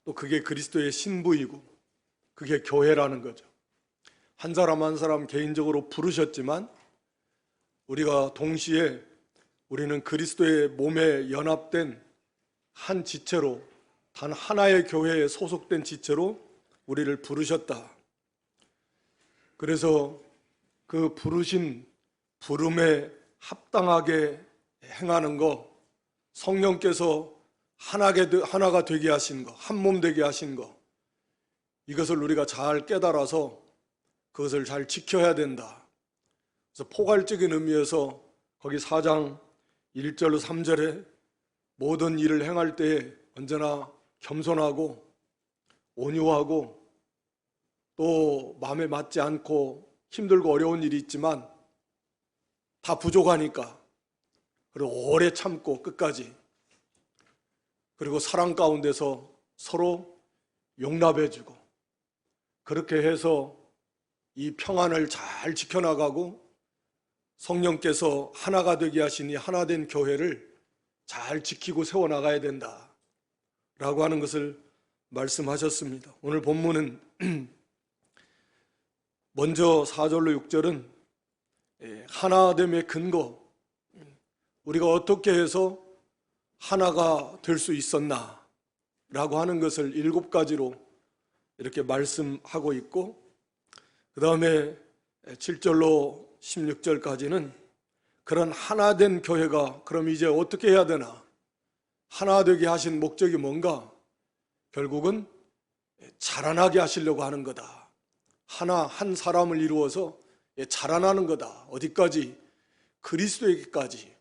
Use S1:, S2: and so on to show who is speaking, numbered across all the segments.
S1: 또 그게 그리스도의 신부이고 그게 교회라는 거죠. 한 사람 한 사람 개인적으로 부르셨지만 우리가 동시에 우리는 그리스도의 몸에 연합된 한 지체로, 단 하나의 교회에 소속된 지체로 우리를 부르셨다. 그래서 그 부르신 부름에 합당하게 행하는 거, 성령께서 하나가 되게 하신 거, 한 몸 되게 하신 거, 이것을 우리가 잘 깨달아서 그것을 잘 지켜야 된다. 그래서 포괄적인 의미에서 거기 4장 1절 3절에 모든 일을 행할 때에 언제나 겸손하고 온유하고 또 마음에 맞지 않고 힘들고 어려운 일이 있지만 다 부족하니까 그리고 오래 참고 끝까지, 그리고 사랑 가운데서 서로 용납해주고, 그렇게 해서 이 평안을 잘 지켜나가고 성령께서 하나가 되게 하시니 하나된 교회를 잘 지키고 세워나가야 된다 라고 하는 것을 말씀하셨습니다. 오늘 본문은 먼저 4절로 6절은 하나됨의 근거, 우리가 어떻게 해서 하나가 될 수 있었나 라고 하는 것을 7가지로 이렇게 말씀하고 있고, 그 다음에 7절로 16절까지는 그런 하나된 교회가 그럼 이제 어떻게 해야 되나, 하나 되게 하신 목적이 뭔가, 결국은 자라나게 하시려고 하는 거다. 한 사람을 이루어서 자라나는 거다. 어디까지? 그리스도에게까지,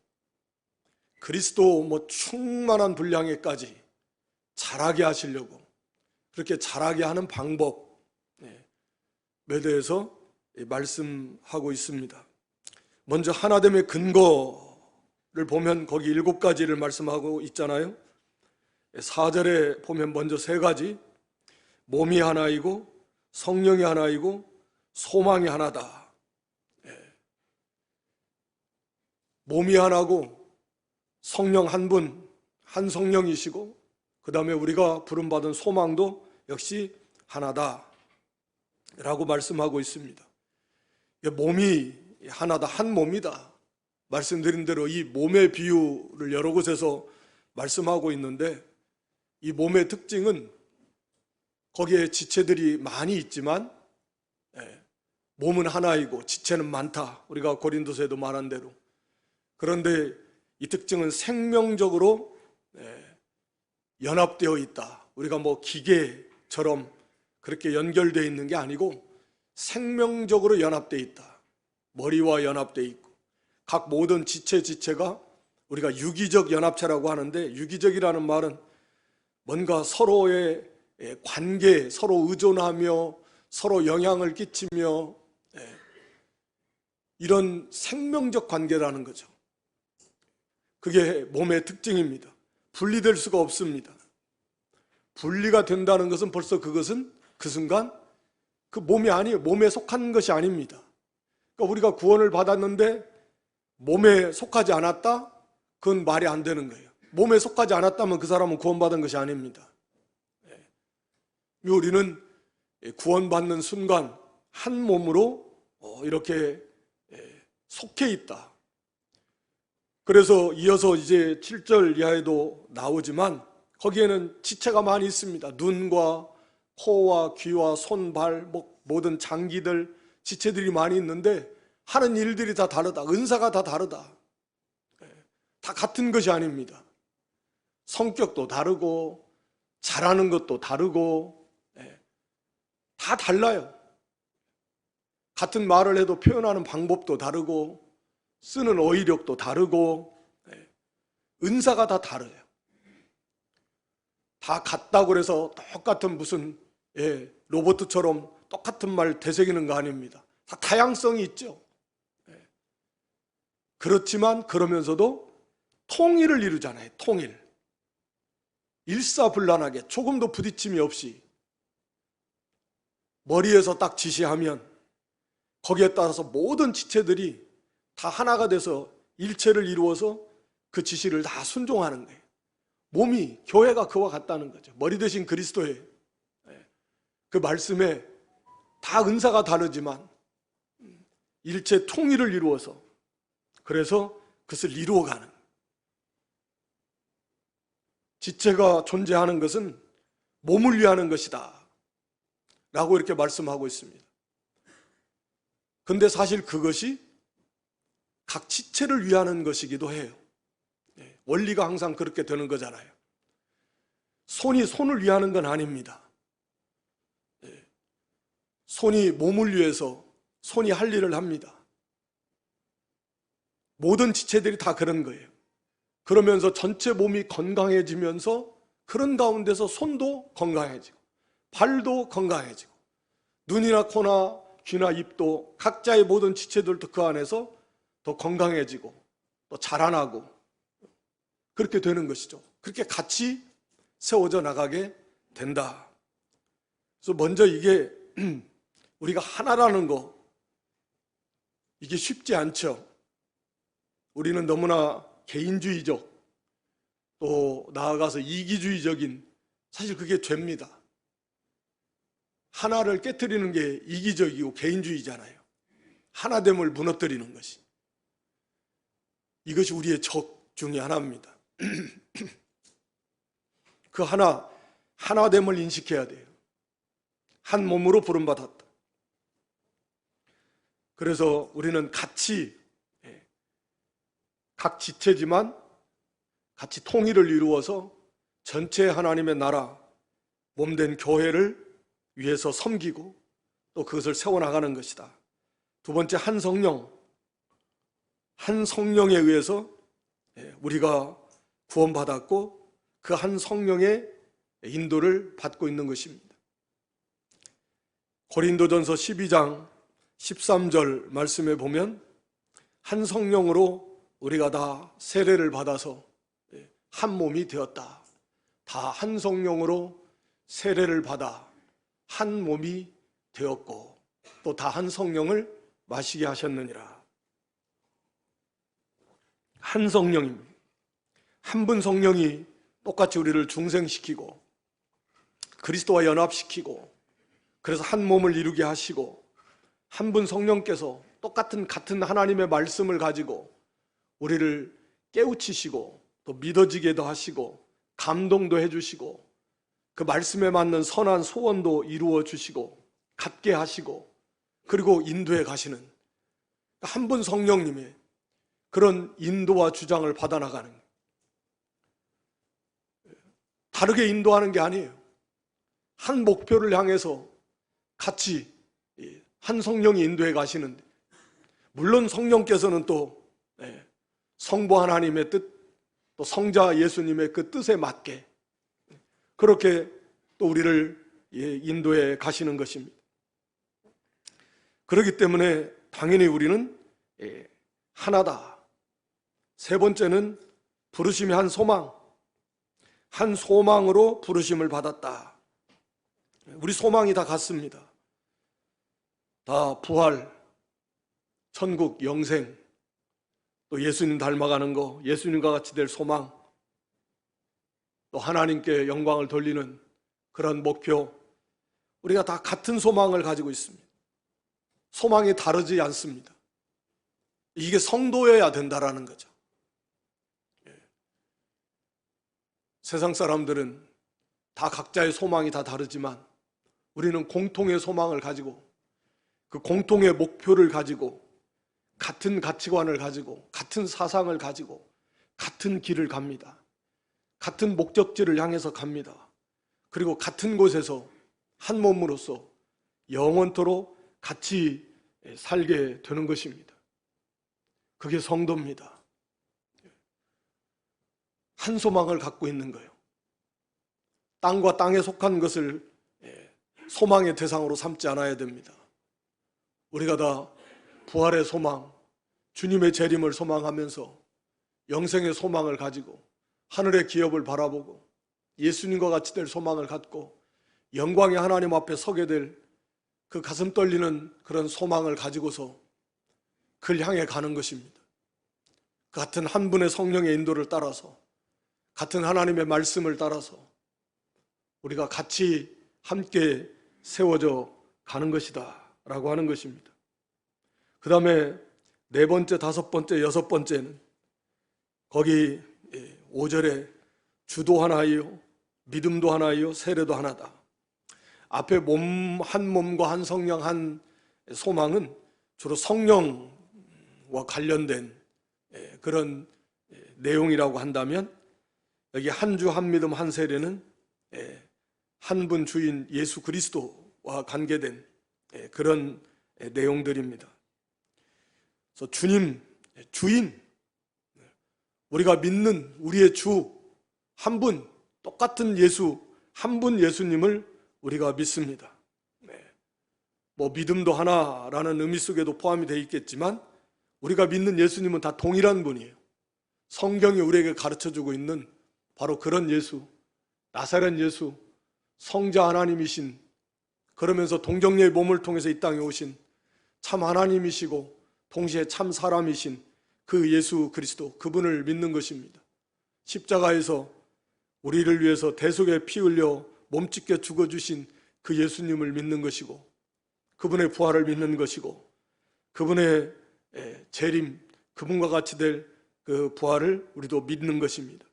S1: 그리스도 충만한 분량에까지 자라게 하시려고, 그렇게 자라게 하는 방법에 대해서 말씀하고 있습니다. 먼저 하나됨의 근거를 보면 거기 7가지를 말씀하고 있잖아요. 4절에 보면 먼저 3가지, 몸이 하나이고 성령이 하나이고 소망이 하나다. 몸이 하나고 성령 한 분, 한 성령이시고, 그 다음에 우리가 부름받은 소망도 역시 하나다 라고 말씀하고 있습니다. 몸이 하나다, 한 몸이다. 말씀드린 대로 이 몸의 비유를 여러 곳에서 말씀하고 있는데, 이 몸의 특징은 거기에 지체들이 많이 있지만 몸은 하나이고 지체는 많다. 우리가 고린도서에도 말한 대로. 그런데 이 특징은 생명적으로 연합되어 있다. 우리가 기계처럼 그렇게 연결되어 있는 게 아니고 생명적으로 연합되어 있다. 머리와 연합되어 있고, 각 모든 지체가 우리가 유기적 연합체라고 하는데, 유기적이라는 말은 뭔가 서로의 관계, 서로 의존하며 서로 영향을 끼치며 이런 생명적 관계라는 거죠. 그게 몸의 특징입니다. 분리될 수가 없습니다. 분리가 된다는 것은 벌써 그것은 그 순간 그 몸이 아니에요. 몸에 속한 것이 아닙니다. 그러니까 우리가 구원을 받았는데 몸에 속하지 않았다? 그건 말이 안 되는 거예요. 몸에 속하지 않았다면 그 사람은 구원받은 것이 아닙니다. 우리는 구원받는 순간 한 몸으로 이렇게 속해 있다. 그래서 이어서 이제 7절 이하에도 나오지만 거기에는 지체가 많이 있습니다. 눈과 코와 귀와 손, 발, 모든 장기들, 지체들이 많이 있는데 하는 일들이 다 다르다. 은사가 다 다르다. 다 같은 것이 아닙니다. 성격도 다르고 잘하는 것도 다르고 다 달라요. 같은 말을 해도 표현하는 방법도 다르고 쓰는 어휘력도 다르고 은사가 다 다르요. 다 같다고 해서 똑같은 무슨 로봇처럼 똑같은 말 되새기는 거 아닙니다. 다 다양성이 있죠. 그렇지만 그러면서도 통일을 이루잖아요. 통일. 일사불란하게 조금도 부딪힘이 없이 머리에서 딱 지시하면 거기에 따라서 모든 지체들이 다 하나가 돼서 일체를 이루어서 그 지시를 다 순종하는 거예요. 몸이, 교회가 그와 같다는 거죠. 머리 대신 그리스도의 그 말씀에 다 은사가 다르지만 일체 통일을 이루어서, 그래서 그것을 이루어가는, 지체가 존재하는 것은 몸을 위하는 것이다 라고 이렇게 말씀하고 있습니다. 그런데 사실 그것이 각 지체를 위하는 것이기도 해요. 원리가 항상 그렇게 되는 거잖아요. 손이 손을 위하는 건 아닙니다. 손이 몸을 위해서 손이 할 일을 합니다. 모든 지체들이 다 그런 거예요. 그러면서 전체 몸이 건강해지면서 그런 가운데서 손도 건강해지고 발도 건강해지고 눈이나 코나 귀나 입도 각자의 모든 지체들도 그 안에서 더 건강해지고 또 자라나고 그렇게 되는 것이죠. 그렇게 같이 세워져 나가게 된다. 그래서 먼저 이게 우리가 하나라는 거, 이게 쉽지 않죠. 우리는 너무나 개인주의적, 또 나아가서 이기주의적인, 사실 그게 죄입니다. 하나를 깨트리는 게 이기적이고 개인주의잖아요. 하나됨을 무너뜨리는 것이. 이것이 우리의 적 중에 하나입니다. 그 하나됨을 인식해야 돼요. 한 몸으로 부름받았다. 그래서 우리는 같이, 각 지체지만 같이 통일을 이루어서 전체 하나님의 나라, 몸된 교회를 위해서 섬기고 또 그것을 세워나가는 것이다. 두 번째, 한 성령, 한 성령에 의해서 우리가 구원받았고 그 한 성령의 인도를 받고 있는 것입니다. 고린도전서 12장 13절 말씀에 보면 한 성령으로 우리가 다 세례를 받아서 한 몸이 되었다. 다 한 성령으로 세례를 받아 한 몸이 되었고 또 다 한 성령을 마시게 하셨느니라. 한 성령입니다. 한 분 성령이 똑같이 우리를 중생시키고 그리스도와 연합시키고 그래서 한 몸을 이루게 하시고, 한 분 성령께서 같은 하나님의 말씀을 가지고 우리를 깨우치시고 또 믿어지게도 하시고 감동도 해주시고 그 말씀에 맞는 선한 소원도 이루어 주시고 갖게 하시고 그리고 인도해 가시는 한 분 성령님의 그런 인도와 주장을 받아나가는 거예요. 다르게 인도하는 게 아니에요. 한 목표를 향해서 같이 한 성령이 인도해 가시는데, 물론 성령께서는 또 성부 하나님의 뜻, 또 성자 예수님의 그 뜻에 맞게 그렇게 또 우리를 인도해 가시는 것입니다. 그렇기 때문에 당연히 우리는 하나다. 세 번째는 부르심의 한 소망, 한 소망으로 부르심을 받았다. 우리 소망이 다 같습니다. 다 부활, 천국, 영생, 또 예수님 닮아가는 거, 예수님과 같이 될 소망, 또 하나님께 영광을 돌리는 그런 목표, 우리가 다 같은 소망을 가지고 있습니다. 소망이 다르지 않습니다. 이게 성도여야 된다라는 거죠. 세상 사람들은 다 각자의 소망이 다 다르지만 우리는 공통의 소망을 가지고 그 공통의 목표를 가지고 같은 가치관을 가지고 같은 사상을 가지고 같은 길을 갑니다. 같은 목적지를 향해서 갑니다. 그리고 같은 곳에서 한 몸으로서 영원토록 같이 살게 되는 것입니다. 그게 성도입니다. 한 소망을 갖고 있는 거예요. 땅과 땅에 속한 것을 소망의 대상으로 삼지 않아야 됩니다. 우리가 다 부활의 소망, 주님의 재림을 소망하면서 영생의 소망을 가지고 하늘의 기업을 바라보고 예수님과 같이 될 소망을 갖고 영광의 하나님 앞에 서게 될 그 가슴 떨리는 그런 소망을 가지고서 그를 향해 가는 것입니다. 그 같은 한 분의 성령의 인도를 따라서 같은 하나님의 말씀을 따라서 우리가 같이 함께 세워져 가는 것이다 라고 하는 것입니다. 그 다음에 네 번째, 다섯 번째, 여섯 번째는 거기 5절에 주도 하나이요, 믿음도 하나이요, 세례도 하나다. 앞에 한 몸과 한 성령, 한 소망은 주로 성령과 관련된 그런 내용이라고 한다면, 여기 한 주, 한 믿음, 한 세례는 한 분 주인 예수 그리스도와 관계된 그런 내용들입니다. 그래서 주인, 우리가 믿는 우리의 주 한 분, 똑같은 예수, 한 분 예수님을 우리가 믿습니다. 뭐 믿음도 하나라는 의미 속에도 포함이 되어 있겠지만 우리가 믿는 예수님은 다 동일한 분이에요. 성경이 우리에게 가르쳐주고 있는 바로 그런 예수, 나사렛 예수, 성자 하나님이신, 그러면서 동정녀의 몸을 통해서 이 땅에 오신 참 하나님이시고 동시에 참 사람이신 그 예수 그리스도, 그분을 믿는 것입니다. 십자가에서 우리를 위해서 대속에 피 흘려 몸짓게 죽어주신 그 예수님을 믿는 것이고, 그분의 부활을 믿는 것이고, 그분의 재림, 그분과 같이 될 그 부활을 우리도 믿는 것입니다.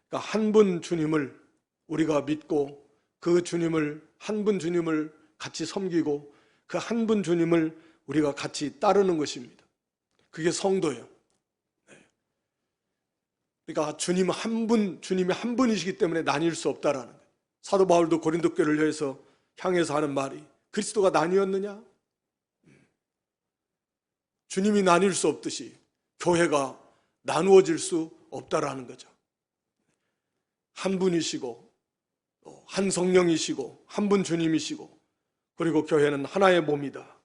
S1: 그러니까 한 분 주님을 우리가 믿고, 그 주님을, 한 분 주님을 같이 섬기고, 그 한 분 주님을 우리가 같이 따르는 것입니다. 그게 성도예요. 그러니까 주님이 한 분이시기 때문에 나뉠 수 없다라는 거예요. 사도 바울도 고린도 교회를 향해서 하는 말이, 그리스도가 나뉘었느냐? 주님이 나뉠 수 없듯이 교회가 나누어질 수 없다라는 거죠. 한 분이시고, 한 성령이시고, 한 분 주님이시고, 그리고 교회는 하나의 몸이다.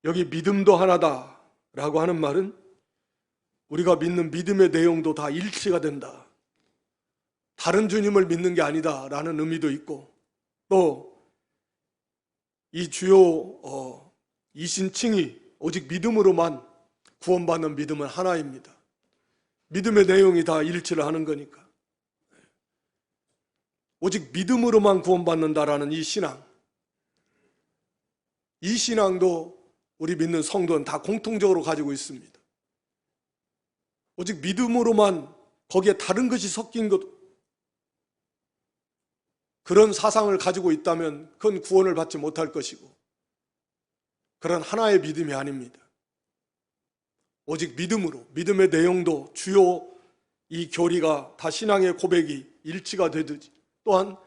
S1: 여기 믿음도 하나다라고 하는 말은 우리가 믿는 믿음의 내용도 다 일치가 된다. 다른 주님을 믿는 게 아니다라는 의미도 있고, 또 이 주요 이신칭이 오직 믿음으로만 구원받는 믿음은 하나입니다. 믿음의 내용이 다 일치를 하는 거니까. 오직 믿음으로만 구원받는다라는 이 신앙, 이 신앙도 우리 믿는 성도는 다 공통적으로 가지고 있습니다. 오직 믿음으로만, 거기에 다른 것이 섞인 것, 그런 사상을 가지고 있다면 그건 구원을 받지 못할 것이고, 그런 하나의 믿음이 아닙니다. 오직 믿음으로, 믿음의 내용도 주요 이 교리가 다 신앙의 고백이 일치가 되듯이, 또한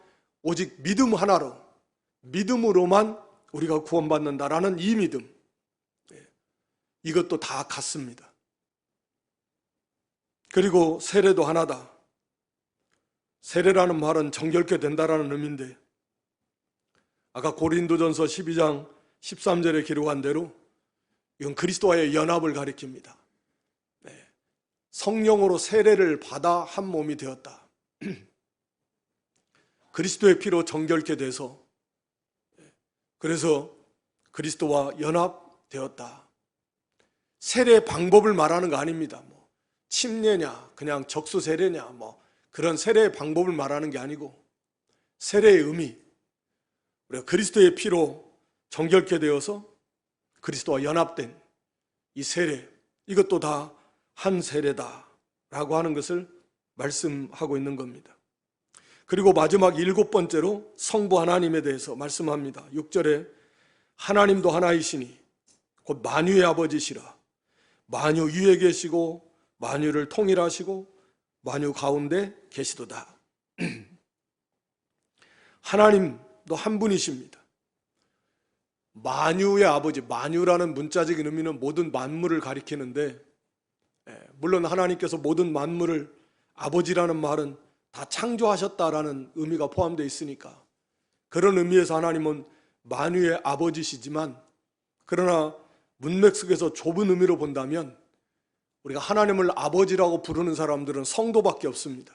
S1: 오직 믿음 하나로, 믿음으로만 우리가 구원받는다라는 이 믿음, 이것도 다 같습니다. 그리고 세례도 하나다. 세례라는 말은 정결케 된다라는 의미인데, 아까 고린도전서 12장 13절에 기록한 대로 이건 그리스도와의 연합을 가리킵니다. 성령으로 세례를 받아 한 몸이 되었다. 그리스도의 피로 정결케 돼서, 그래서 그리스도와 연합되었다. 세례의 방법을 말하는 거 아닙니다. 뭐 침례냐, 그냥 적수 세례냐, 뭐 그런 세례의 방법을 말하는 게 아니고, 세례의 의미, 우리가 그리스도의 피로 정결케 되어서 그리스도와 연합된 이 세례, 이것도 다 한 세례다라고 하는 것을 말씀하고 있는 겁니다. 그리고 마지막 7번째로 성부 하나님에 대해서 말씀합니다. 6절에 하나님도 하나이시니 곧 만유의 아버지시라. 만유 위에 계시고 만유를 통일하시고 만유 가운데 계시도다. 하나님도 한 분이십니다. 만유의 아버지, 만유라는 문자적인 의미는 모든 만물을 가리키는데, 물론 하나님께서 모든 만물을, 아버지라는 말은 다 창조하셨다라는 의미가 포함되어 있으니까 그런 의미에서 하나님은 만유의 아버지시지만, 그러나 문맥 속에서 좁은 의미로 본다면 우리가 하나님을 아버지라고 부르는 사람들은 성도밖에 없습니다.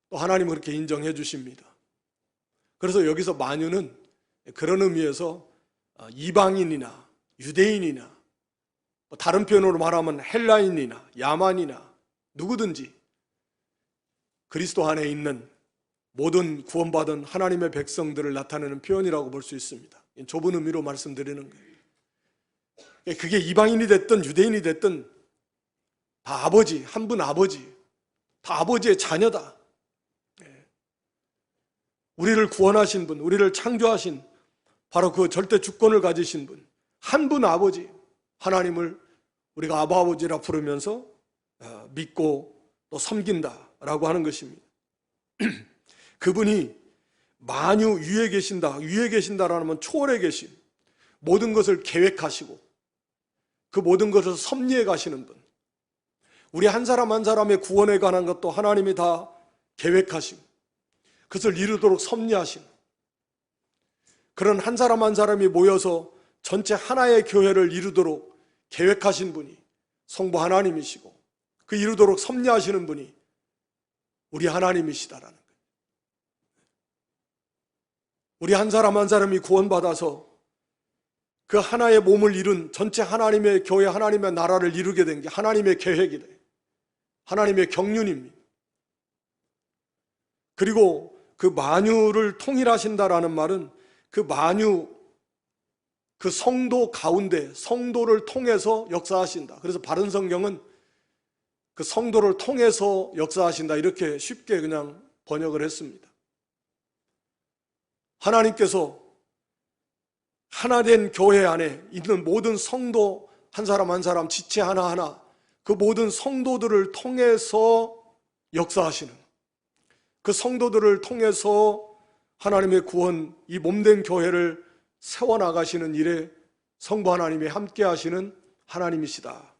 S1: 또 하나님은 그렇게 인정해 주십니다. 그래서 여기서 만유는 그런 의미에서 이방인이나 유대인이나, 다른 표현으로 말하면 헬라인이나 야만이나 누구든지 그리스도 안에 있는 모든 구원받은 하나님의 백성들을 나타내는 표현이라고 볼 수 있습니다. 좁은 의미로 말씀드리는 거예요. 그게 이방인이 됐든 유대인이 됐든 다 아버지, 한 분 아버지, 다 아버지의 자녀다. 우리를 구원하신 분, 우리를 창조하신 바로 그 절대 주권을 가지신 분, 한 분 아버지, 하나님을 우리가 아바 아버지라 부르면서 믿고 또 섬긴다라고 하는 것입니다. 그분이 만유 위에 계신다. 위에 계신다라는 건 초월에 계신, 모든 것을 계획하시고 그 모든 것을 섭리해 가시는 분. 우리 한 사람 한 사람의 구원에 관한 것도 하나님이 다 계획하시고 그것을 이루도록 섭리하신, 그런 한 사람 한 사람이 모여서 전체 하나의 교회를 이루도록 계획하신 분이 성부 하나님이시고 그 이루도록 섭리하시는 분이 우리 하나님이시다라는 거예요. 우리 한 사람 한 사람이 구원받아서 그 하나의 몸을 이룬 전체 하나님의 교회, 하나님의 나라를 이루게 된 게 하나님의 계획이래. 하나님의 경륜입니다. 그리고 그 만유를 통일하신다라는 말은 그 만유, 그 성도 가운데 성도를 통해서 역사하신다. 그래서 바른 성경은 그 성도를 통해서 역사하신다 이렇게 쉽게 그냥 번역을 했습니다. 하나님께서 하나된 교회 안에 있는 모든 성도 한 사람 한 사람, 지체 하나하나 그 모든 성도들을 통해서 역사하시는, 그 성도들을 통해서 하나님의 구원, 이 몸된 교회를 세워나가시는 일에 성부 하나님이 함께 하시는 하나님이시다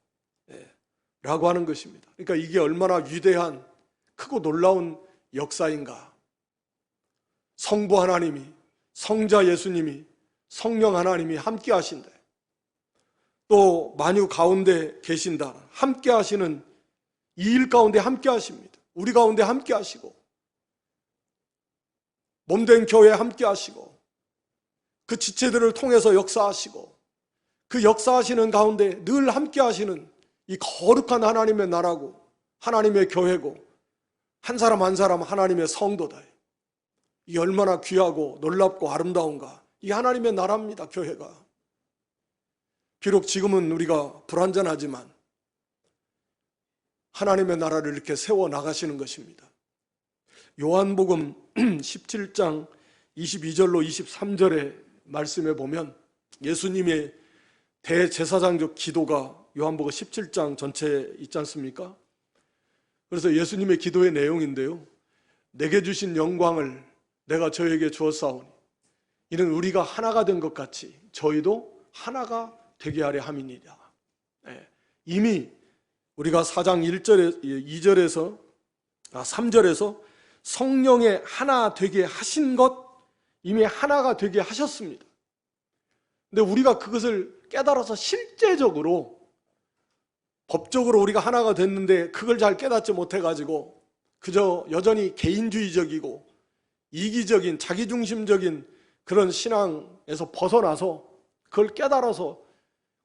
S1: 라고 하는 것입니다. 그러니까 이게 얼마나 위대한 크고 놀라운 역사인가. 성부 하나님이, 성자 예수님이, 성령 하나님이 함께 하신다. 또 만유 가운데 계신다. 함께 하시는, 이 일 가운데 함께 하십니다. 우리 가운데 함께 하시고 몸된 교회에 함께 하시고 그 지체들을 통해서 역사하시고 그 역사하시는 가운데 늘 함께 하시는 이 거룩한 하나님의 나라고 하나님의 교회고 한 사람 한 사람 하나님의 성도다. 이 얼마나 귀하고 놀랍고 아름다운가. 이 하나님의 나라입니다. 교회가. 비록 지금은 우리가 불완전하지만 하나님의 나라를 이렇게 세워나가시는 것입니다. 요한복음 17장 22절로 23절의 말씀에 보면 예수님의 대제사장적 기도가 요한복음 17장 전체에 있지 않습니까? 그래서 예수님의 기도의 내용인데요, 내게 주신 영광을 내가 저에게 주었사오니 이는 우리가 하나가 된 것 같이 저희도 하나가 되게 하려 함이니라. 이미 우리가 4장 1절에 2절에서 3절에서 성령의 하나 되게 하신 것, 이미 하나가 되게 하셨습니다. 근데 우리가 그것을 깨달아서 실제적으로 법적으로 우리가 하나가 됐는데 그걸 잘 깨닫지 못해가지고 그저 여전히 개인주의적이고 이기적인 자기중심적인 그런 신앙에서 벗어나서 그걸 깨달아서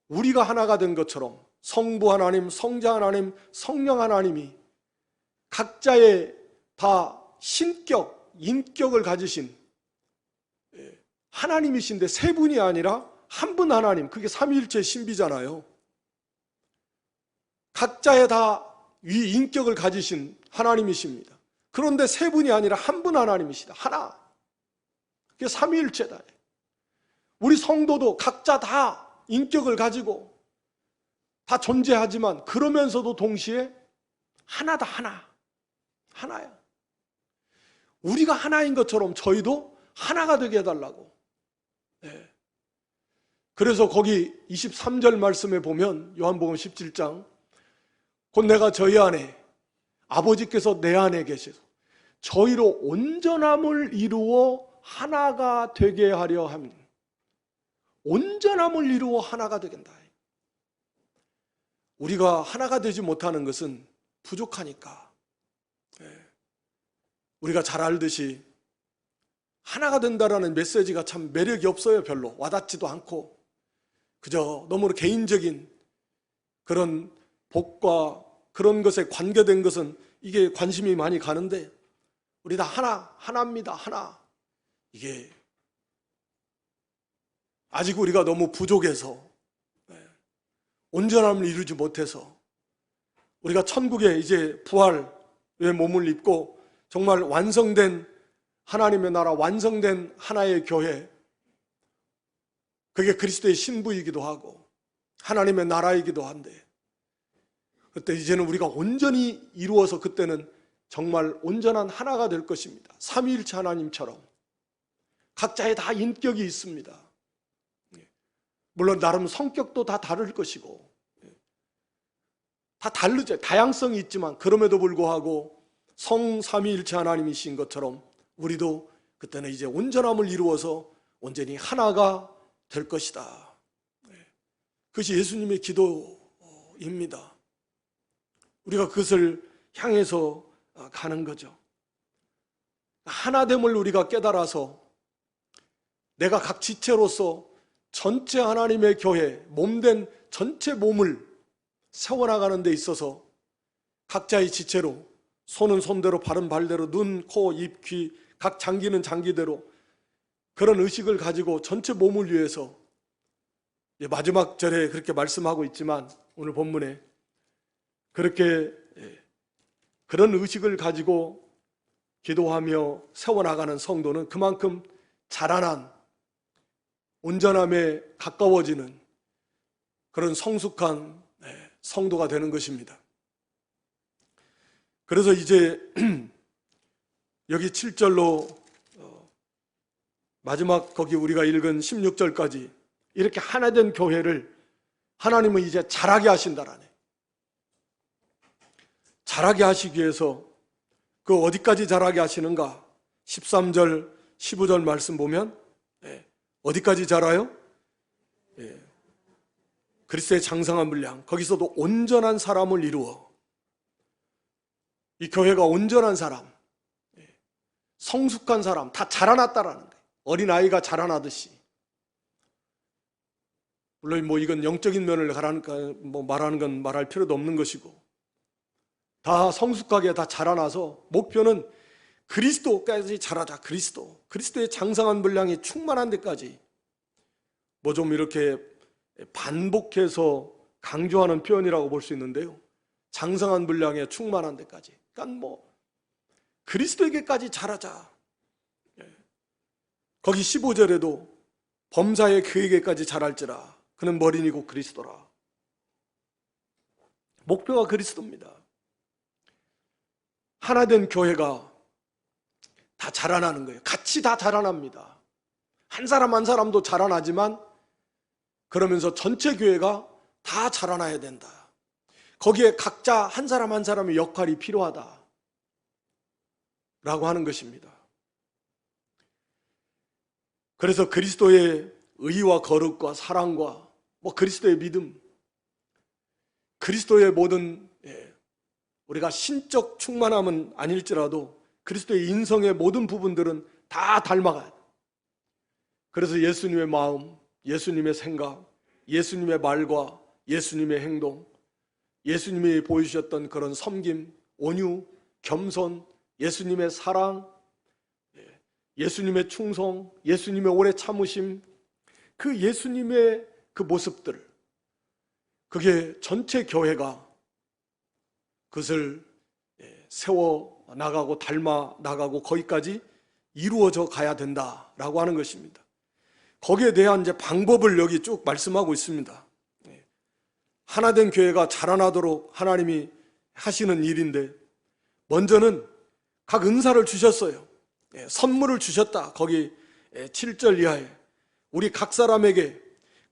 S1: 우리가 하나가 된 것처럼 성부 하나님, 성자 하나님, 성령 하나님이 각자의 다 신격, 인격을 가지신 하나님이신데 세 분이 아니라 한 분 하나님, 그게 삼위일체 신비잖아요. 각자의 다 위 인격을 가지신 하나님이십니다. 그런데 세 분이 아니라 한 분 하나님이시다. 하나. 그게 삼위일체다. 우리 성도도 각자 다 인격을 가지고 다 존재하지만 그러면서도 동시에 하나다. 하나야. 우리가 하나인 것처럼 저희도 하나가 되게 해달라고. 그래서 거기 23절 말씀에 보면 요한복음 17장 곧 내가 저희 안에 아버지께서 내 안에 계셔서 저희로 온전함을 이루어 하나가 되게 하려 함. 온전함을 이루어 하나가 되겠다. 우리가 하나가 되지 못하는 것은 부족하니까. 우리가 잘 알듯이 하나가 된다라는 메시지가 참 매력이 없어요. 별로 와닿지도 않고 그저 너무 개인적인 그런 복과 그런 것에 관계된 것은 이게 관심이 많이 가는데 우리 다 하나입니다. 하나. 이게 아직 우리가 너무 부족해서 온전함을 이루지 못해서 우리가 천국에 이제 부활의 몸을 입고 정말 완성된 하나님의 나라, 완성된 하나의 교회, 그게 그리스도의 신부이기도 하고 하나님의 나라이기도 한데, 그때 이제는 우리가 온전히 이루어서 그때는 정말 온전한 하나가 될 것입니다. 삼위일체 하나님처럼 각자의 다 인격이 있습니다. 물론 나름 성격도 다 다를 것이고 다 다르죠. 다양성이 있지만 그럼에도 불구하고 성삼위일체 하나님이신 것처럼 우리도 그때는 이제 온전함을 이루어서 온전히 하나가 될 것이다. 그것이 예수님의 기도입니다. 우리가 그것을 향해서 가는 거죠. 하나됨을 우리가 깨달아서 내가 각 지체로서 전체 하나님의 교회, 몸된 전체 몸을 세워나가는 데 있어서 각자의 지체로, 손은 손대로, 발은 발대로, 눈, 코, 입, 귀, 각 장기는 장기대로 그런 의식을 가지고 전체 몸을 위해서, 마지막 절에 그렇게 말씀하고 있지만 오늘 본문에 그렇게 그런 의식을 가지고 기도하며 세워나가는 성도는 그만큼 자라난 온전함에 가까워지는 그런 성숙한 성도가 되는 것입니다. 그래서 이제 여기 7절로 마지막 거기 우리가 읽은 16절까지 이렇게 하나된 교회를 하나님은 이제 자라게 하신다라네. 자라게 하시기 위해서 그 어디까지 자라게 하시는가? 13절, 15절 말씀 보면 어디까지 자라요? 그리스도의 장성한 분량, 거기서도 온전한 사람을 이루어, 이 교회가 온전한 사람, 성숙한 사람, 다 자라났다라는 거예요. 어린아이가 자라나듯이. 물론 이건 영적인 면을 말하는 건 말할 필요도 없는 것이고, 다 성숙하게 다 자라나서 목표는 그리스도까지 자라자. 그리스도의 장성한 분량이 충만한 데까지, 좀 이렇게 반복해서 강조하는 표현이라고 볼 수 있는데요, 장성한 분량에 충만한 데까지, 그러니까 그리스도에게까지 자라자. 거기 15절에도 범사에 그에게까지 자랄지라 그는 머리니고 그리스도라. 목표가 그리스도입니다. 하나된 교회가 다 자라나는 거예요. 같이 다 자라납니다. 한 사람 한 사람도 자라나지만 그러면서 전체 교회가 다 자라나야 된다. 거기에 각자 한 사람 한 사람의 역할이 필요하다 라고 하는 것입니다. 그래서 그리스도의 의와 거룩과 사랑과 그리스도의 믿음, 그리스도의 모든 우리가 신적 충만함은 아닐지라도 그리스도의 인성의 모든 부분들은 다 닮아가요. 그래서 예수님의 마음, 예수님의 생각, 예수님의 말과 예수님의 행동, 예수님이 보여주셨던 그런 섬김, 온유, 겸손, 예수님의 사랑, 예수님의 충성, 예수님의 오래 참으심, 그 예수님의 그 모습들, 그게 전체 교회가 그것을 세워 나가고 닮아 나가고 거기까지 이루어져 가야 된다라고 하는 것입니다. 거기에 대한 이제 방법을 여기 쭉 말씀하고 있습니다. 하나된 교회가 자라나도록 하나님이 하시는 일인데, 먼저는 각 은사를 주셨어요. 선물을 주셨다. 거기 7절 이하에 우리 각 사람에게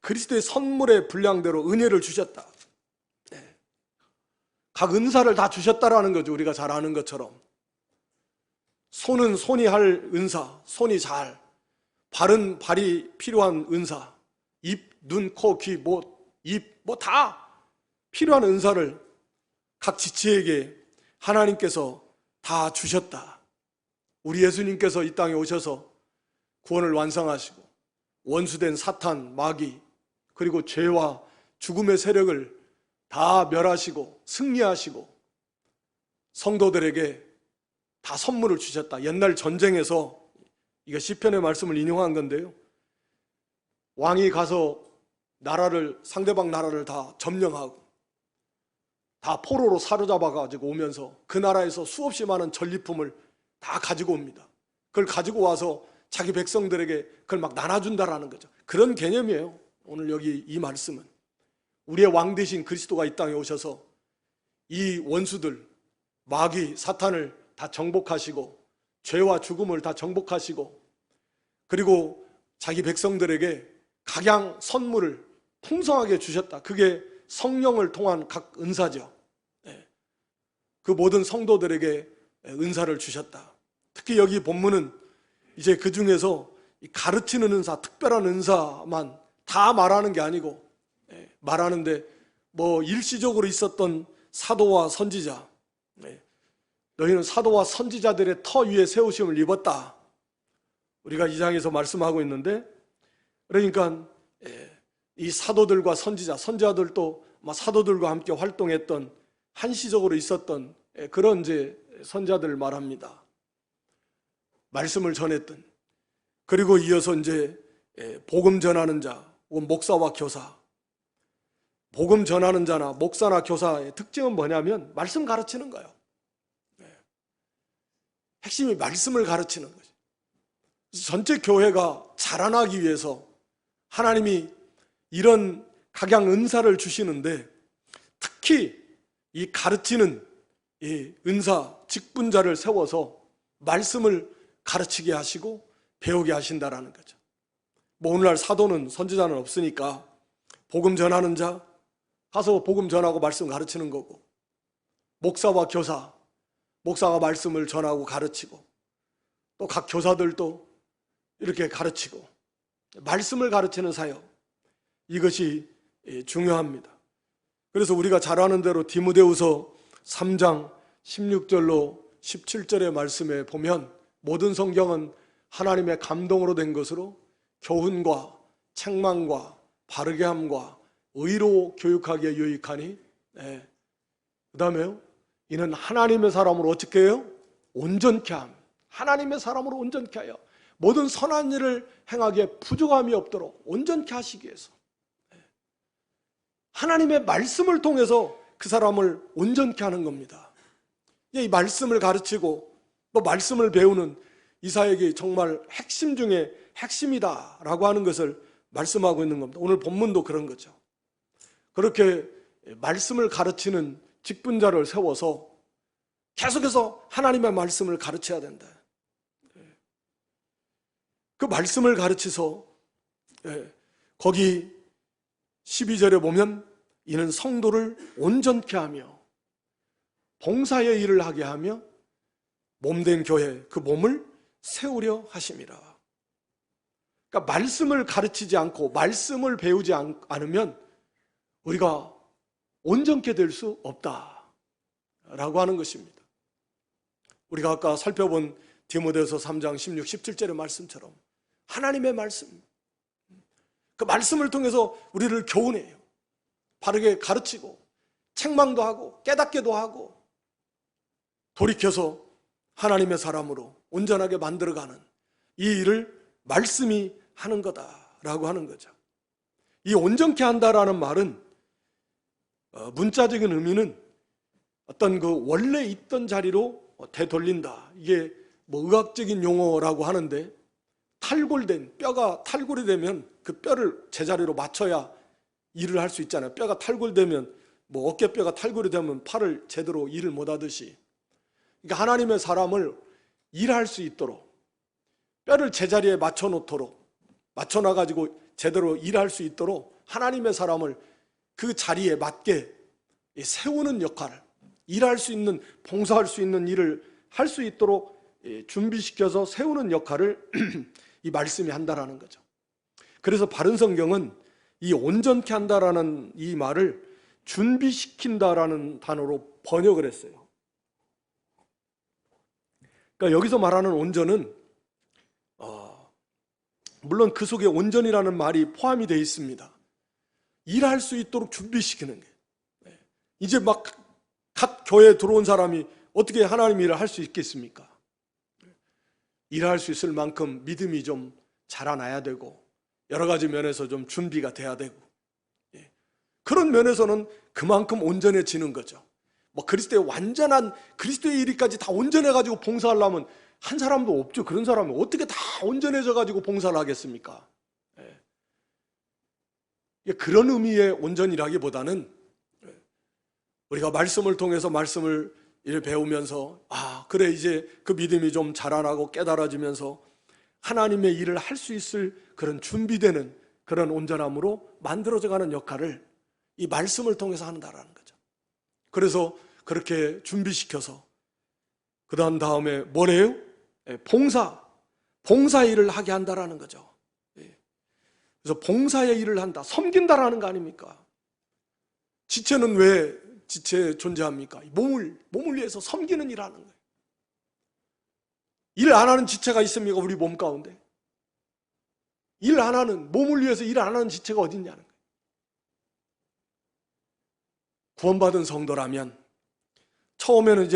S1: 그리스도의 선물의 분량대로 은혜를 주셨다. 각 은사를 다 주셨다라는 거죠. 우리가 잘 아는 것처럼 손은 손이 할 은사, 손이 잘, 발은 발이 필요한 은사, 입, 눈, 코, 귀, 입, 다 필요한 은사를 각 지체에게 하나님께서 다 주셨다. 우리 예수님께서 이 땅에 오셔서 구원을 완성하시고 원수된 사탄, 마귀, 그리고 죄와 죽음의 세력을 다 멸하시고 승리하시고 성도들에게 다 선물을 주셨다. 옛날 전쟁에서, 이거 시편의 말씀을 인용한 건데요, 왕이 가서 상대방 나라를 다 점령하고 다 포로로 사로잡아 가지고 오면서 그 나라에서 수없이 많은 전리품을 다 가지고 옵니다. 그걸 가지고 와서 자기 백성들에게 그걸 막 나눠준다라는 거죠. 그런 개념이에요. 오늘 여기 이 말씀은 우리의 왕 대신 그리스도가 이 땅에 오셔서 이 원수들, 마귀, 사탄을 다 정복하시고 죄와 죽음을 다 정복하시고, 그리고 자기 백성들에게 각양 선물을 풍성하게 주셨다. 그게 성령을 통한 각 은사죠. 그 모든 성도들에게 은사를 주셨다. 특히 여기 본문은 이제 그 중에서 가르치는 은사, 특별한 은사만 다 말하는 게 아니고, 말하는데 뭐 일시적으로 있었던 사도와 선지자, 너희는 사도와 선지자들의 터 위에 세우심을 입었다. 우리가 이 장에서 말씀하고 있는데, 그러니까 이 사도들과 선지자들도 사도들과 함께 활동했던, 한시적으로 있었던 그런 이제 선자들을 말합니다. 말씀을 전했던. 그리고 이어서 이제 복음 전하는 자, 목사와 교사. 복음 전하는 자나 목사나 교사의 특징은 뭐냐면 말씀 가르치는 거예요. 핵심이 말씀을 가르치는 거죠. 전체 교회가 자라나기 위해서 하나님이 이런 각양 은사를 주시는데, 특히 이 가르치는 이 은사, 직분자를 세워서 말씀을 가르치게 하시고 배우게 하신다라는 거죠. 뭐 오늘날 사도는, 선지자는 없으니까 복음 전하는 자 가서 복음 전하고 말씀 가르치는 거고, 목사와 교사, 목사가 말씀을 전하고 가르치고, 또 각 교사들도 이렇게 가르치고, 말씀을 가르치는 사역, 이것이 중요합니다. 그래서 우리가 잘 아는 대로 디모데후서 3장 16절로 17절의 말씀에 보면 모든 성경은 하나님의 감동으로 된 것으로 교훈과 책망과 바르게 함과 의로 교육하기에 유익하니, 그 다음에요, 이는 하나님의 사람으로 어떻게 해요? 온전케 함. 하나님의 사람으로 온전케 하여 모든 선한 일을 행하기에 부족함이 없도록 온전케 하시기 위해서, 하나님의 말씀을 통해서 그 사람을 온전케 하는 겁니다. 이 말씀을 가르치고 또 말씀을 배우는 이 사역이 정말 핵심 중에 핵심이다라고 하는 것을 말씀하고 있는 겁니다. 오늘 본문도 그런 거죠. 그렇게 말씀을 가르치는 직분자를 세워서 계속해서 하나님의 말씀을 가르쳐야 된다. 그 말씀을 가르쳐서 거기 12절에 보면 이는 성도를 온전케 하며 봉사의 일을 하게 하며 몸된 교회, 그 몸을 세우려 하심이라. 그러니까 말씀을 가르치지 않고 말씀을 배우지 않으면 우리가 온전케 될 수 없다라고 하는 것입니다. 우리가 아까 살펴본 디모데후서 3장 16, 17절의 말씀처럼 하나님의 말씀, 그 말씀을 통해서 우리를 교훈해요. 바르게 가르치고 책망도 하고 깨닫게도 하고 돌이켜서 하나님의 사람으로 온전하게 만들어가는 이 일을 말씀이 하는 거다라고 하는 거죠. 이 온전케 한다라는 말은 문자적인 의미는 어떤 그 원래 있던 자리로 되돌린다. 이게 뭐 의학적인 용어라고 하는데, 탈골된 뼈가 탈골이 되면 그 뼈를 제자리로 맞춰야 일을 할 수 있잖아요. 뼈가 탈골되면, 뭐 어깨뼈가 탈골이 되면 팔을 제대로 일을 못 하듯이, 그러니까 하나님의 사람을 일할 수 있도록 뼈를 제자리에 맞춰놓도록, 맞춰놔가지고 제대로 일할 수 있도록 하나님의 사람을 그 자리에 맞게 세우는 역할을, 일할 수 있는, 봉사할 수 있는 일을 할 수 있도록 준비시켜서 세우는 역할을 이 말씀이 한다라는 거죠. 그래서 바른 성경은 이 온전케 한다라는 이 말을 준비시킨다라는 단어로 번역을 했어요. 그러니까 여기서 말하는 온전은 물론 그 속에 온전이라는 말이 포함이 되어 있습니다. 일할 수 있도록 준비시키는 게. 이제 막 갓 교회에 들어온 사람이 어떻게 하나님 일을 할 수 있겠습니까? 일할 수 있을 만큼 믿음이 좀 자라나야 되고 여러 가지 면에서 좀 준비가 돼야 되고 그런 면에서는 그만큼 온전해지는 거죠. 뭐 그리스도의 완전한 그리스도의 일까지 다 온전해가지고 봉사하려면 한 사람도 없죠. 그런 사람이 어떻게 다 온전해져가지고 봉사를 하겠습니까? 그런 의미의 온전이라기보다는 우리가 말씀을 통해서 말씀을 배우면서 그래 이제 그 믿음이 좀 자라나고 깨달아지면서 하나님의 일을 할 수 있을 그런 준비되는 그런 온전함으로 만들어져가는 역할을 이 말씀을 통해서 한다라는 거죠. 그래서 그렇게 준비시켜서 그 다음에 뭐래요? 봉사 일을 하게 한다라는 거죠. 그래서 봉사의 일을 한다, 섬긴다라는 거 아닙니까? 지체는 왜 지체 존재합니까? 몸을 위해서 섬기는 일 하는 거예요. 일 안 하는 지체가 있습니까? 우리 몸 가운데. 일 안 하는, 몸을 위해서 일 안 하는 지체가 어디 있냐는 거예요. 구원받은 성도라면 처음에는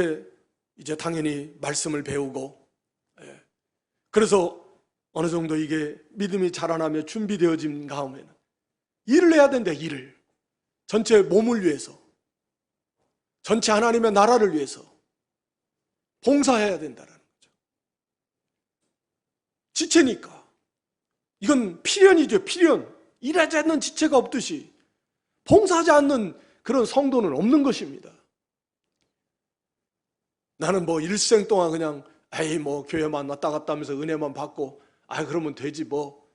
S1: 이제 당연히 말씀을 배우고 그래서 어느 정도 이게 믿음이 자라나며 준비되어진 다음에는 일을 해야 된다. 일을 전체 몸을 위해서, 전체 하나님의 나라를 위해서 봉사해야 된다는 거죠. 지체니까 이건 필연이죠. 필연. 일하지 않는 지체가 없듯이 봉사하지 않는 그런 성도는 없는 것입니다. 나는 뭐 일생 동안 그냥 뭐 교회만 왔다 갔다 하면서 은혜만 받고 그러면 되지 뭐.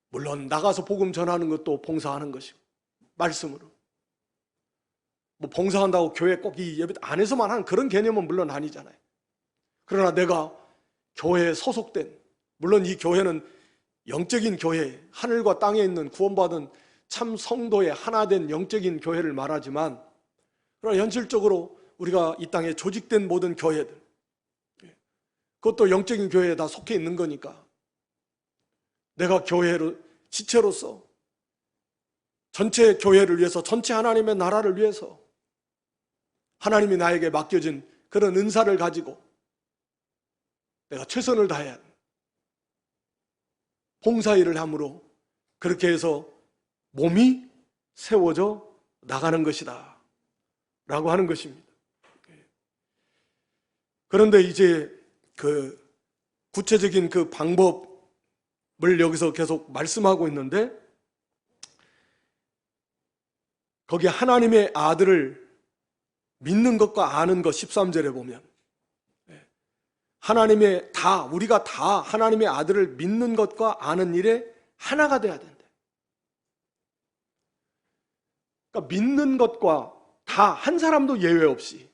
S1: 물론 나가서 복음 전하는 것도 봉사하는 것이고 말씀으로. 뭐 봉사한다고 교회 꼭 이 예배 안에서만 하는 그런 개념은 물론 아니잖아요. 그러나 내가 교회에 소속된, 물론 이 교회는 영적인 교회, 하늘과 땅에 있는 구원받은 참 성도의 하나된 영적인 교회를 말하지만 그러나 현실적으로 우리가 이 땅에 조직된 모든 교회들, 그것도 영적인 교회에 다 속해 있는 거니까 내가 교회로 지체로서 전체 교회를 위해서, 전체 하나님의 나라를 위해서 하나님이 나에게 맡겨진 그런 은사를 가지고 내가 최선을 다해야 합니다. 봉사일을 함으로 그렇게 해서 몸이 세워져 나가는 것이다 라고 하는 것입니다. 그런데 이제 그 구체적인 그 방법을 여기서 계속 말씀하고 있는데 거기 하나님의 아들을 믿는 것과 아는 것 13절에 보면 우리가 다 하나님의 아들을 믿는 것과 아는 일에 하나가 돼야 된다. 그러니까 믿는 것과 다 한 사람도 예외 없이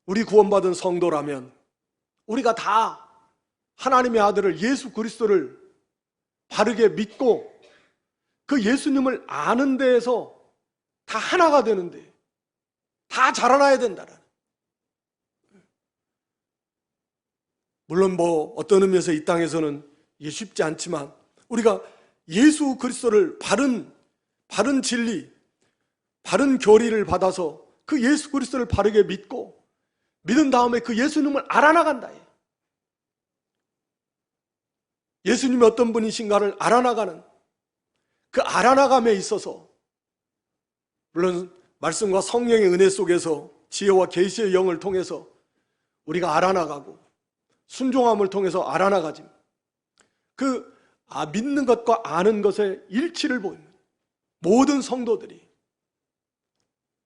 S1: 우리 구원받은 성도라면 우리가 다 하나님의 아들을 예수 그리스도를 바르게 믿고 그 예수님을 아는 데에서 다 하나가 되는데 다 자라나야 된다는. 물론 뭐 어떤 의미에서 이 땅에서는 이게 쉽지 않지만 우리가 예수 그리스도를 바른 진리, 바른 교리를 받아서 그 예수 그리스도를 바르게 믿고 믿은 다음에 그 예수님을 알아나간다. 예수님이 어떤 분이신가를 알아나가는 그 알아나감에 있어서 물론 말씀과 성령의 은혜 속에서 지혜와 계시의 영을 통해서 우리가 알아나가고 순종함을 통해서 알아나가지만 믿는 것과 아는 것의 일치를 보입니다. 모든 성도들이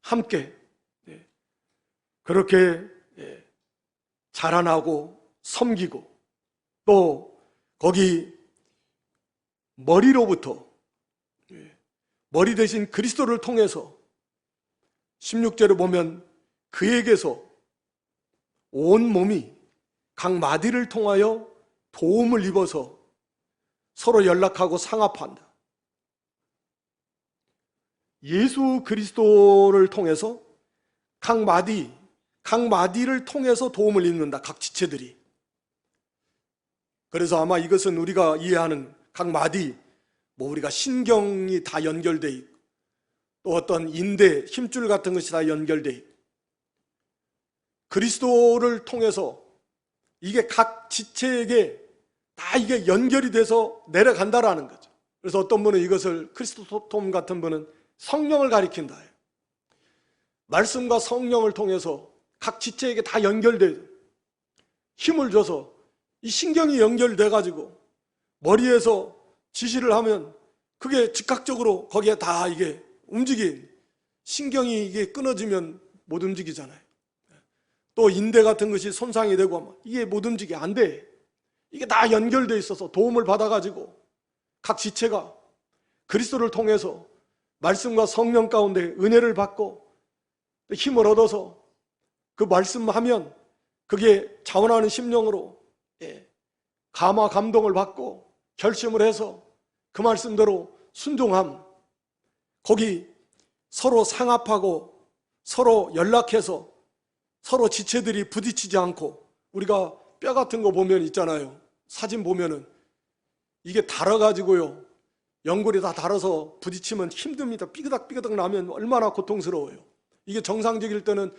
S1: 함께 그렇게 자라나고 섬기고 또 거기 머리로부터 머리 대신 그리스도를 통해서 16절에 보면 그에게서 온 몸이 각 마디를 통하여 도움을 입어서 서로 연락하고 상합한다. 예수 그리스도를 통해서 각 마디를 통해서 도움을 입는다. 각 지체들이. 그래서 아마 이것은 우리가 이해하는 각 마디, 우리가 신경이 다 연결돼 있고 또 어떤 인대, 힘줄 같은 것이 다 연결돼 있고 그리스도를 통해서 이게 각 지체에게 다 이게 연결이 돼서 내려간다라는 거죠. 그래서 어떤 분은 이것을, 크리스토톰 같은 분은 성령을 가리킨다. 말씀과 성령을 통해서 각 지체에게 다 연결돼요. 힘을 줘서 이 신경이 연결돼 가지고 머리에서 지시를 하면 그게 즉각적으로 거기에 다 이게 움직인, 신경이 이게 끊어지면 못 움직이잖아요. 또 인대 같은 것이 손상이 되고 하면 이게 못 움직여, 안 돼. 이게 다 연결돼 있어서 도움을 받아가지고 각 지체가 그리스도를 통해서 말씀과 성령 가운데 은혜를 받고 힘을 얻어서 그 말씀하면 그게 자원하는 심령으로 감화 감동을 받고 결심을 해서 그 말씀대로 순종함, 거기 서로 상합하고 서로 연락해서 서로 지체들이 부딪히지 않고, 우리가 뼈 같은 거 보면 있잖아요. 사진 보면은 이게 달아가지고요, 연골이 다 달아서 부딪히면 힘듭니다. 삐그덕삐그덕 나면 얼마나 고통스러워요. 이게 정상적일 때는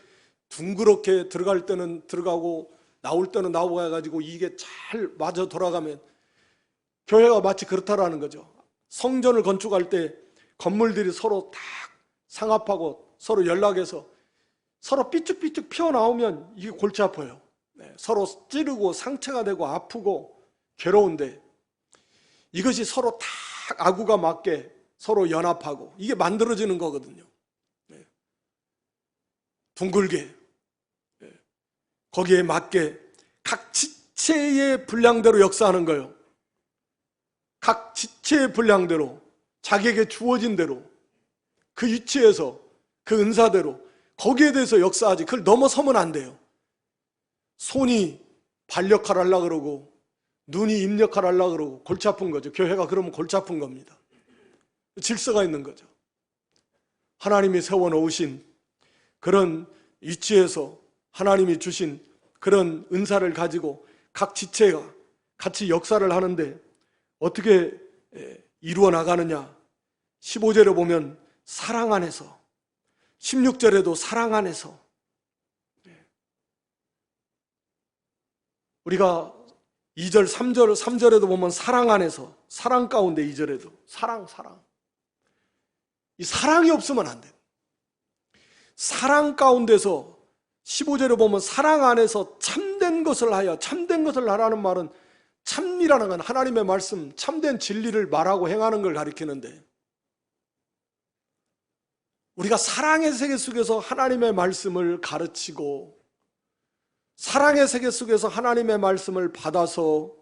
S1: 둥그렇게 들어갈 때는 들어가고 나올 때는 나오고 해가지고 이게 잘 맞아 돌아가면, 교회가 마치 그렇다라는 거죠. 성전을 건축할 때 건물들이 서로 딱 상합하고 서로 연락해서 서로 삐쭉삐쭉 피어나오면 이게 골치 아파요. 서로 찌르고 상처가 되고 아프고 괴로운데, 이것이 서로 딱 아구가 맞게 서로 연합하고 이게 만들어지는 거거든요. 둥글게 거기에 맞게 각 지체의 분량대로 역사하는 거예요. 각 지체의 분량대로, 자기에게 주어진 대로, 그 위치에서 그 은사대로 거기에 대해서 역사하지, 그걸 넘어서면 안 돼요. 손이 발 역할 하려고 그러고 눈이 입 역할 하려고 그러고 골치 아픈 거죠. 교회가 그러면 골치 아픈 겁니다. 질서가 있는 거죠. 하나님이 세워놓으신 그런 위치에서 하나님이 주신 그런 은사를 가지고 각 지체가 같이 역사를 하는데 어떻게 이루어 나가느냐. 15절에 보면 사랑 안에서, 16절에도 사랑 안에서, 우리가 2절, 3절에도 보면 사랑 안에서, 사랑 가운데 2절에도 사랑. 이 사랑이 없으면 안 돼요. 사랑 가운데서 15절에 보면 사랑 안에서 참된 것을 하여, 참된 것을 하라는 말은, 참이라는 건 하나님의 말씀, 참된 진리를 말하고 행하는 걸 가리키는데, 우리가 사랑의 세계 속에서 하나님의 말씀을 가르치고 사랑의 세계 속에서 하나님의 말씀을 받아서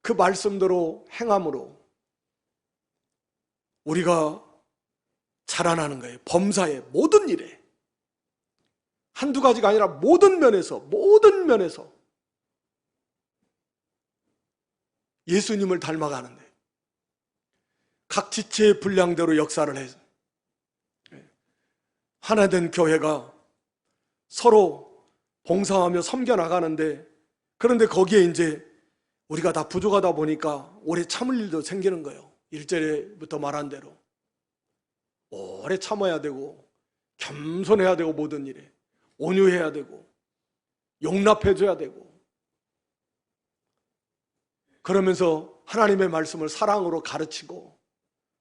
S1: 그 말씀대로 행함으로 우리가 자라나는 거예요. 범사의 모든 일에, 한두 가지가 아니라 모든 면에서 예수님을 닮아가는데 각 지체의 분량대로 역사를 해서 하나된 교회가 서로 봉사하며 섬겨나가는데, 그런데 거기에 이제 우리가 다 부족하다 보니까 오래 참을 일도 생기는 거예요. 1절에부터 말한 대로 오래 참아야 되고 겸손해야 되고, 모든 일에 온유해야 되고 용납해줘야 되고, 그러면서 하나님의 말씀을 사랑으로 가르치고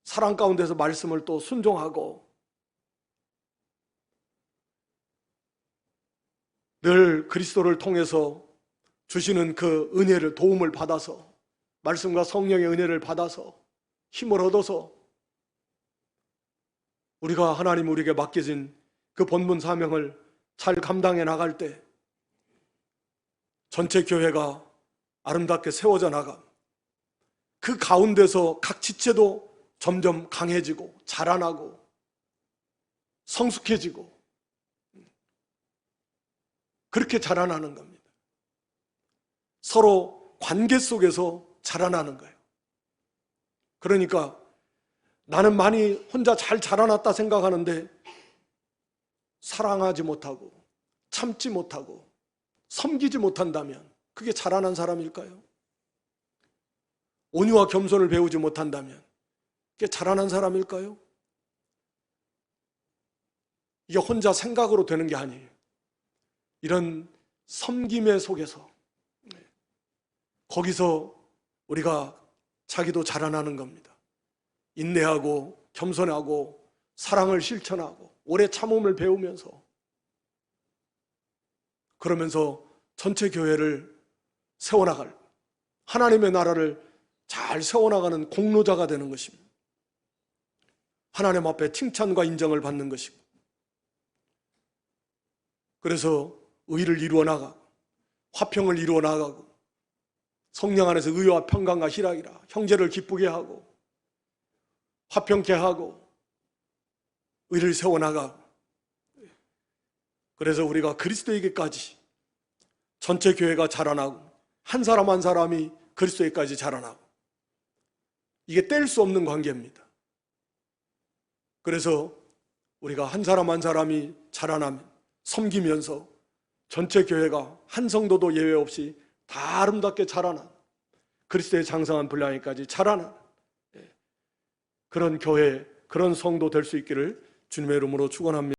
S1: 사랑 가운데서 말씀을 또 순종하고, 늘 그리스도를 통해서 주시는 그 은혜를, 도움을 받아서, 말씀과 성령의 은혜를 받아서 힘을 얻어서 우리가 하나님 우리에게 맡겨진 그 본분 사명을 잘 감당해 나갈 때 전체 교회가 아름답게 세워져 나가, 그 가운데서 각 지체도 점점 강해지고 자라나고 성숙해지고 그렇게 자라나는 겁니다. 서로 관계 속에서 자라나는 거예요. 그러니까 나는 많이 혼자 잘 자라났다 생각하는데 사랑하지 못하고 참지 못하고 섬기지 못한다면 그게 자라난 사람일까요? 온유와 겸손을 배우지 못한다면 그게 자라난 사람일까요? 이게 혼자 생각으로 되는 게 아니에요. 이런 섬김의 속에서, 거기서 우리가 자기도 자라나는 겁니다. 인내하고 겸손하고 사랑을 실천하고 오래 참음을 배우면서, 그러면서 전체 교회를 세워나갈, 하나님의 나라를 잘 세워나가는 공로자가 되는 것입니다. 하나님 앞에 칭찬과 인정을 받는 것이고, 그래서 의를 이루어 나가고 화평을 이루어 나가고 성령 안에서 의와 평강과 희락이라 형제를 기쁘게 하고 화평케 하고 의를 세워나가고, 그래서 우리가 그리스도에게까지 전체 교회가 자라나고 한 사람 한 사람이 그리스도에게까지 자라나고, 이게 뗄 수 없는 관계입니다. 그래서 우리가 한 사람 한 사람이 자라나면 섬기면서 전체 교회가 한 성도도 예외 없이 다 아름답게 자라나 그리스도의 장성한 분량에까지 자라나 그런 교회, 그런 성도 될 수 있기를 주님의 이름으로 축원합니다.